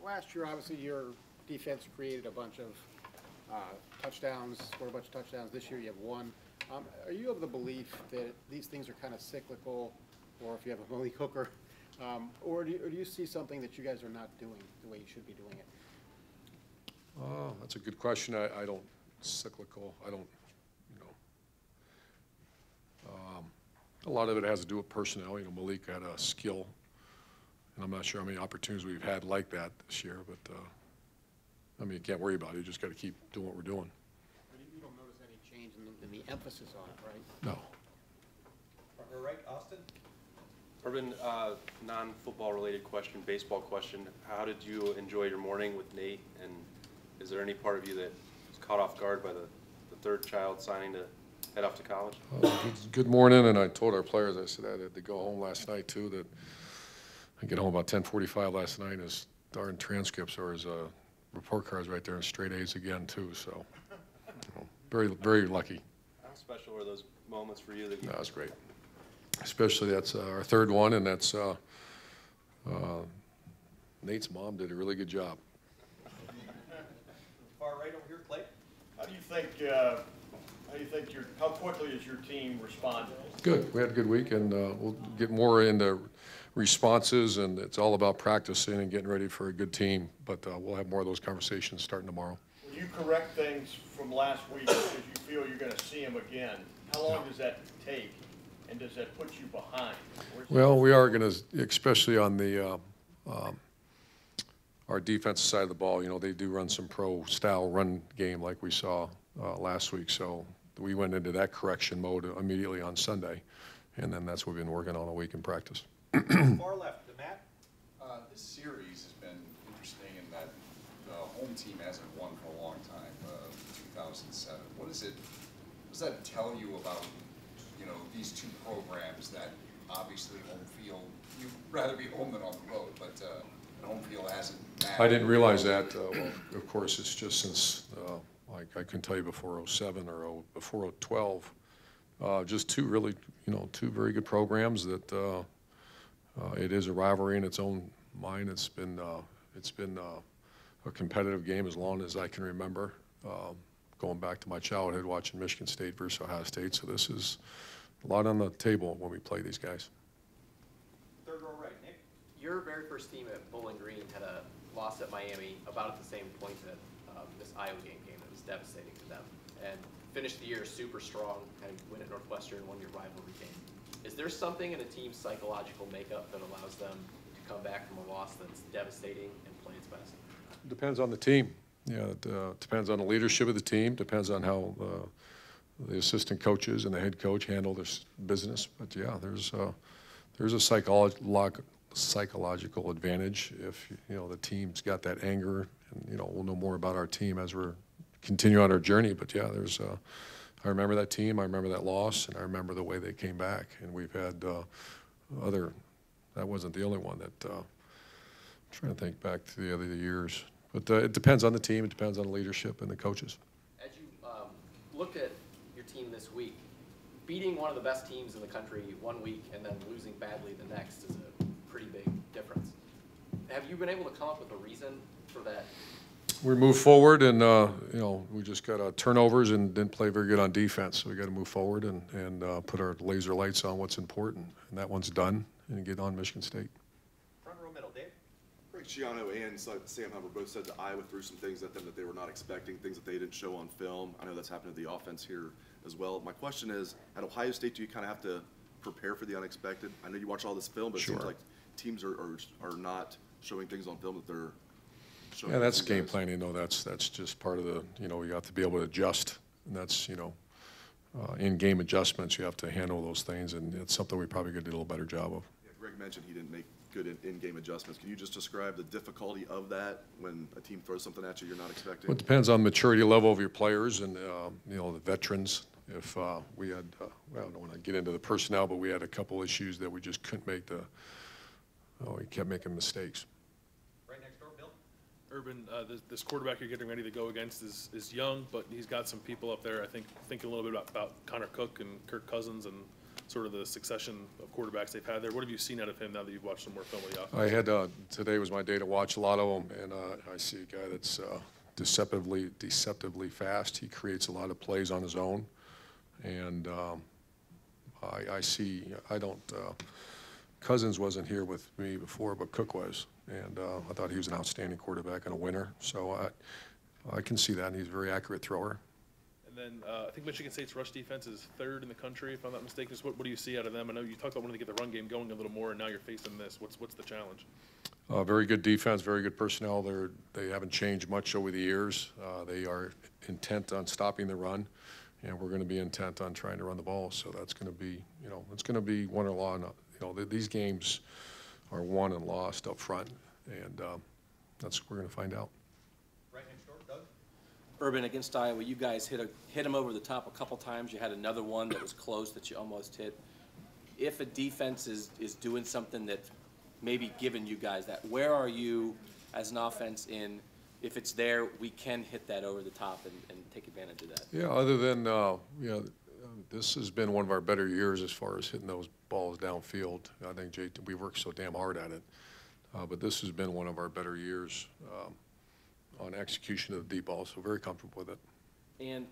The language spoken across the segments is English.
last year, obviously, your defense created a bunch of touchdowns, scored a bunch of touchdowns. This year, you have one. Are you of the belief that these things are kind of cyclical, or if you have a Malik Hooker, or do you see something that you guys are not doing the way you should be doing it? That's a good question. I don't cyclical. I don't, you know. A lot of it has to do with personnel. You know, Malik had a skill, and I'm not sure how many opportunities we've had like that this year. But I mean, you can't worry about it. You just got to keep doing what we're doing. But you don't notice any change in the emphasis on it, right? No. Partner right, Austin. Urban, non-football related question, baseball question. How did you enjoy your morning with Nate? And is there any part of you that was caught off guard by the third child signing to head off to college? Good morning, and I told our players, I said I had to go home last night too, that I get home about 10:45 last night, and his darn transcripts or his report cards right there and straight A's again too, so you know, very, very lucky. How special were those moments for you? That you That was great. Especially that's our third one, and that's Nate's mom did a really good job. Far right over here, Clay. How do you think how quickly has your team responded? Good. We had a good week, and we'll get more into responses, and it's all about practicing and getting ready for a good team. But we'll have more of those conversations starting tomorrow. Will you correct things from last week because you feel you're going to see them again? How long does that take, and does that put you behind? Well, we are going to, especially on the our defensive side of the ball, you know, they do run some pro-style run game like we saw last week. So we went into that correction mode immediately on Sunday, and then that's what we've been working on a week in practice. Far left, Matt. This series has been interesting in that the home team hasn't won for a long time, 2007. What does that tell you about, you know, these two programs that obviously home field, you'd rather be home than on the road, but the home field hasn't mattered. I didn't realize that. Well, of course, it's just since, like I couldn't tell you before 07 or before 12, just two really, you know, two very good programs that it is a rivalry in its own mind. It's been a competitive game as long as I can remember, going back to my childhood watching Michigan State versus Ohio State. So this is a lot on the table when we play these guys. Third row right, Nick. Your very first team at Bowling Green had a loss at Miami about at the same point that this Iowa game that was devastating to them, and finished the year super strong, kind of win at Northwestern, won your rivalry game. Is there something in a team's psychological makeup that allows them to come back from a loss that's devastating and play its best? Depends on the team. Yeah, it depends on the leadership of the team. Depends on how the assistant coaches and the head coach handle this business. But yeah, there's a psychological advantage if you know the team's got that anger, and you know we'll know more about our team as we're continue on our journey. But yeah, there's I remember that team, I remember that loss, and I remember the way they came back. And we've had that wasn't the only one that I'm trying to think back to the other years. But it depends on the team, it depends on the leadership and the coaches. As you look at your team this week, beating one of the best teams in the country one week and then losing badly the next is a pretty big difference. Have you been able to come up with a reason for that? We moved forward, and you know, we just got turnovers and didn't play very good on defense. So we got to move forward and put our laser lights on what's important, and that one's done. And get on Michigan State. Front row middle, Dave. Greg Schiano and Sam Hubbard both said that Iowa threw some things at them that they were not expecting, things that they didn't show on film. I know that's happened to the offense here as well. My question is, at Ohio State, do you kind of have to prepare for the unexpected? I know you watch all this film, but Sure. It seems like teams are not showing things on film that they're showing. Yeah, that's game planning. No, that's just part of the, you know, you have to be able to adjust, and that's, you know, in-game adjustments. You have to handle those things, and it's something we probably could do a little better job of. Yeah, Greg mentioned he didn't make good in-game adjustments. Can you just describe the difficulty of that when a team throws something at you you're not expecting? Well, it depends on maturity level of your players and, you know, the veterans. If we had, well, I don't want to get into the personnel, but we had a couple issues that we just couldn't make we kept making mistakes. Right next door, Bill. Urban, this quarterback you're getting ready to go against is young, but he's got some people up there, I think, thinking a little bit about Connor Cook and Kirk Cousins and sort of the succession of quarterbacks they've had there. What have you seen out of him now that you've watched some more film of the offense? I had, today was my day to watch a lot of them, and I see a guy that's deceptively fast. He creates a lot of plays on his own, and Cousins wasn't here with me before, but Cook was, and I thought he was an outstanding quarterback and a winner. So I can see that, and he's a very accurate thrower. And then I think Michigan State's rush defense is 3rd in the country, if I'm not mistaken. Just what do you see out of them? I know you talked about wanting to get the run game going a little more, and now you're facing this. What's the challenge? Very good defense, very good personnel. They haven't changed much over the years. They are intent on stopping the run, and we're going to be intent on trying to run the ball. So that's going to be, it's going to be won or lost. These games are won and lost up front, and that's what we're going to find out. Right next door, Doug. Urban, against Iowa, you guys hit him over the top a couple times. You had another one that was close that you almost hit. If a defense is doing something that maybe giving you guys that, where are you as an offense in, if it's there, we can hit that over the top and take advantage of that? Yeah, other than, this has been one of our better years as far as hitting those balls downfield. I think we worked so damn hard at it. But this has been one of our better years on execution of the deep ball, so very comfortable with it. And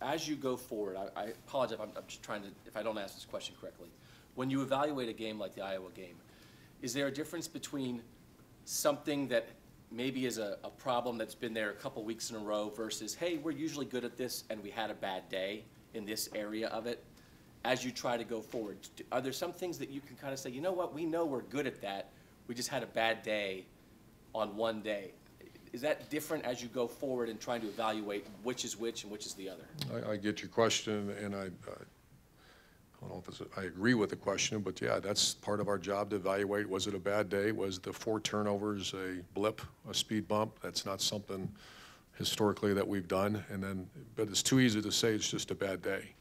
as you go forward, I apologize if I'm just trying to, if I don't ask this question correctly. When you evaluate a game like the Iowa game, is there a difference between something that maybe is a problem that's been there a couple weeks in a row versus, hey, we're usually good at this and we had a bad day in this area of it? As you try to go forward, are there some things that you can kind of say, you know what, we know we're good at that, we just had a bad day on one day? Is that different as you go forward in trying to evaluate which is which and which is the other? I get your question, and I don't know if I agree with the question, but yeah, that's part of our job to evaluate. Was it a bad day? Was the 4 turnovers a blip, a speed bump? That's not something historically that we've done. But it's too easy to say it's just a bad day.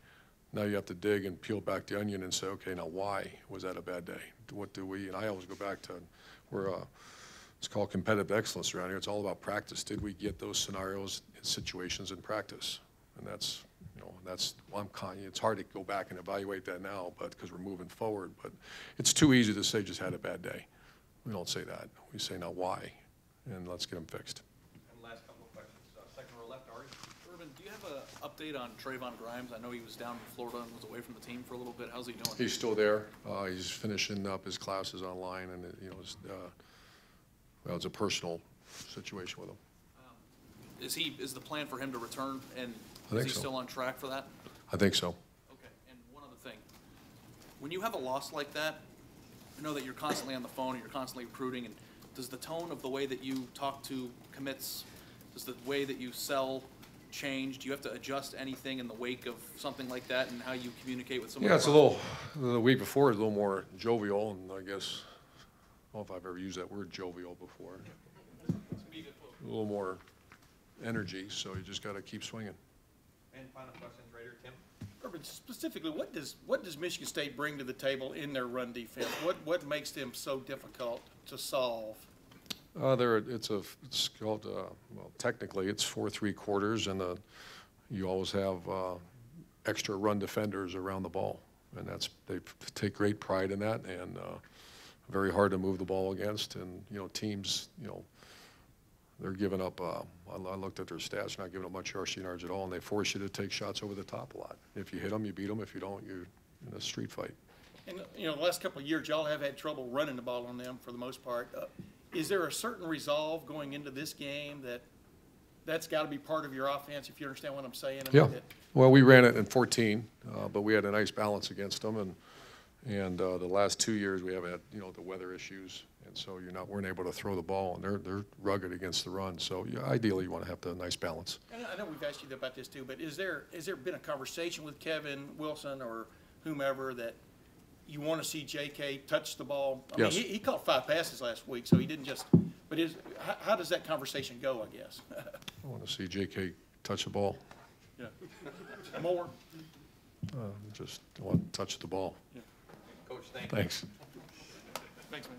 Now you have to dig and peel back the onion and say, okay, now why was that a bad day? What do we? And I always go back to it's called competitive excellence around here. It's all about practice. Did we get those scenarios and situations in practice? And that's, it's hard to go back and evaluate that now, but because we're moving forward. But it's too easy to say just had a bad day. We don't say that. We say now why, and let's get them fixed. And last couple of questions. Second row left, Ari. Urban, do you have an update on Trayvon Grimes? I know he was down in Florida and was away from the team for a little bit. How's he doing? He's still there. He's finishing up his classes online, and well, it's a personal situation with him. Is the plan for him to return, and I think is he so. still on track for that? I think so. Okay, and one other thing. When you have a loss like that, I know that you're constantly on the phone and you're constantly recruiting, and does the tone of the way that you talk to commits, does the way that you sell change? Do you have to adjust anything in the wake of something like that and how you communicate with someone? Yeah, it's a little, the week before is a little more jovial, and I guess, I don't know if I've ever used that word jovial before. A little more energy, so you just got to keep swinging. And final questions right here, Tim. Urban, specifically, what does Michigan State bring to the table in their run defense? What makes them so difficult to solve? It's called, well, technically it's 4 3/4, and you always have extra run defenders around the ball, and they take great pride in that, and very hard to move the ball against. And teams, they're giving up. I looked at their stats; not giving up much rushing yards at all, and they force you to take shots over the top a lot. If you hit them, you beat them. If you don't, you're in a street fight. And the last couple of years, y'all have had trouble running the ball on them for the most part. Is there a certain resolve going into this game that's got to be part of your offense, if you understand what I'm saying? Yeah. Well, we ran it in 14, but we had a nice balance against them, and the last 2 years we have had the weather issues, and so weren't able to throw the ball, and they're rugged against the run. So ideally you want to have the nice balance. And I know we've asked you about this too, but has there been a conversation with Kevin Wilson or whomever that you want to see J.K. touch the ball? I Yes. mean, he caught 5 passes last week, so he didn't just. But how does that conversation go? I guess. I want to see J.K. touch the ball. Yeah. More. Just want to touch the ball. Yeah. Coach, thank you. Thanks. Thanks, man.